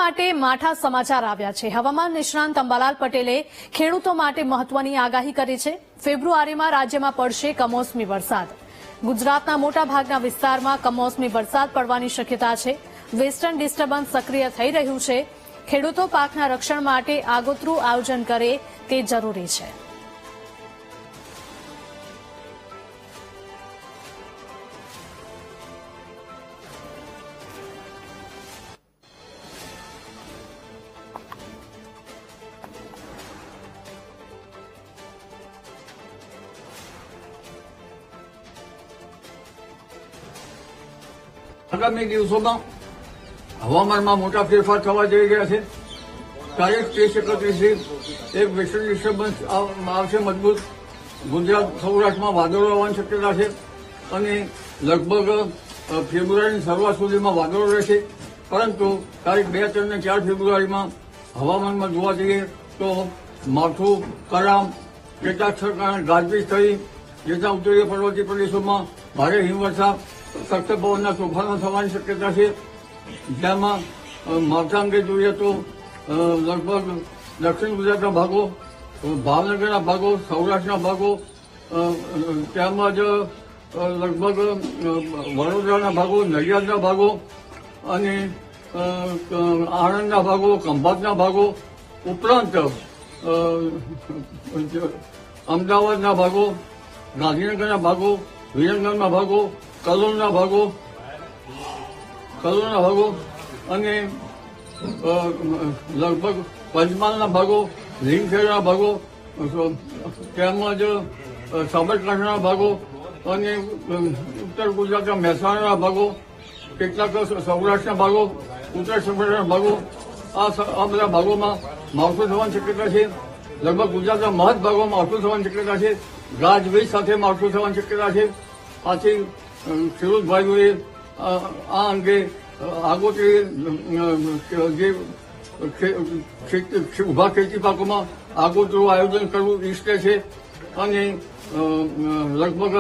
માટે માઠા સમાચાર આવ્યા છે। હવામાન નિષ્ણાંત અંબાલાલ પટેલે ખેડૂતો માટે મહત્વની આગાહી કરી છે। ફેબ્રુઆરીમાં રાજ્યમાં પડશે કમોસમી વરસાદ। ગુજરાતના મોટાભાગના વિસ્તારમાં કમોસમી વરસાદ પડવાની શક્યતા છે। વેસ્ટર્ન ડિસ્ટર્બન્સ સક્રિય થઈ રહ્યું છે। ખેડૂતો પાકના રક્ષણ માટે આગોતરું આયોજન કરે તે જરૂરી છે। આગામી દિવસોમાં હવામાનમાં મોટા ફેરફાર થવા જઈ રહ્યા છે। તારીખ 30-31 એક વેસ્ટર્ન ડિસ્ટર્બન્સ આવશે મજબૂત। ગુજરાત સૌરાષ્ટ્રમાં વાદળો આવવાની શક્યતા છે અને લગભગ ફેબ્રુઆરીની શરૂઆત સુધીમાં વાદળો રહેશે, પરંતુ તારીખ 2, 3 અને 4 ફેબ્રુઆરીમાં હવામાનમાં જોવા જઈએ તો માવઠું, કરામ, કેટલાક સ્થળે ગાજવીજ થઈ જેના ઉત્તરીય પર્વતીય પ્રદેશોમાં ભારે હિમવર્ષા, સખ્ત પવનના તોફાનો થવાની શક્યતા છે। જેમાં માવઠા અંગે જોઈએ તો લગભગ દક્ષિણ ગુજરાતના ભાગો, ભાવનગરના ભાગો, સૌરાષ્ટ્રના ભાગો, તેમજ લગભગ વડોદરાના ભાગો, નડિયાદના ભાગો અને આણંદના ભાગો, ખંભાતના ભાગો ઉપરાંત અમદાવાદના ભાગો, ગાંધીનગરના ભાગો, વિરમગામના ભાગો, કલોલના ભાગો અને લગભગ પંચમહાલના ભાગો, લીમખેડના ભાગો, તેમજ સાબરકાંઠાના ભાગો અને ઉત્તર ગુજરાતના મહેસાણાના ભાગો, કેટલાક સૌરાષ્ટ્રના ભાગો, ઉત્તર સૌરાષ્ટ્રના ભાગો, આ બધા ભાગોમાં માવઠું થવાની શક્યતા છે। લગભગ ગુજરાતના મહદ ભાગોમાં માવઠું થવાની શક્યતા છે। ગાજવીજ સાથે માવઠું થવાની શક્યતા છે। આથી ખેડૂત ભાઈઓએ આ અંગે આગોતરી જે ઉભા ખેતી પાકોમાં આગોતરું આયોજન કરવું ઈચ્છે છે અને લગભગ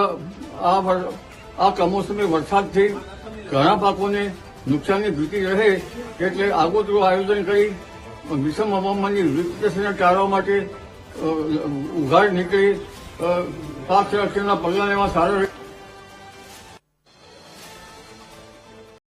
આ કમોસમી વરસાદથી ઘણા પાકોને નુકસાનની ભીતિ રહે, એટલે આગોતરું આયોજન કરી વિષમ હવામાનની વિપરીતતાને ટાળવા માટે ઉઘાડ નીકળી પાક સંરક્ષણના પગલાં લેવા સારા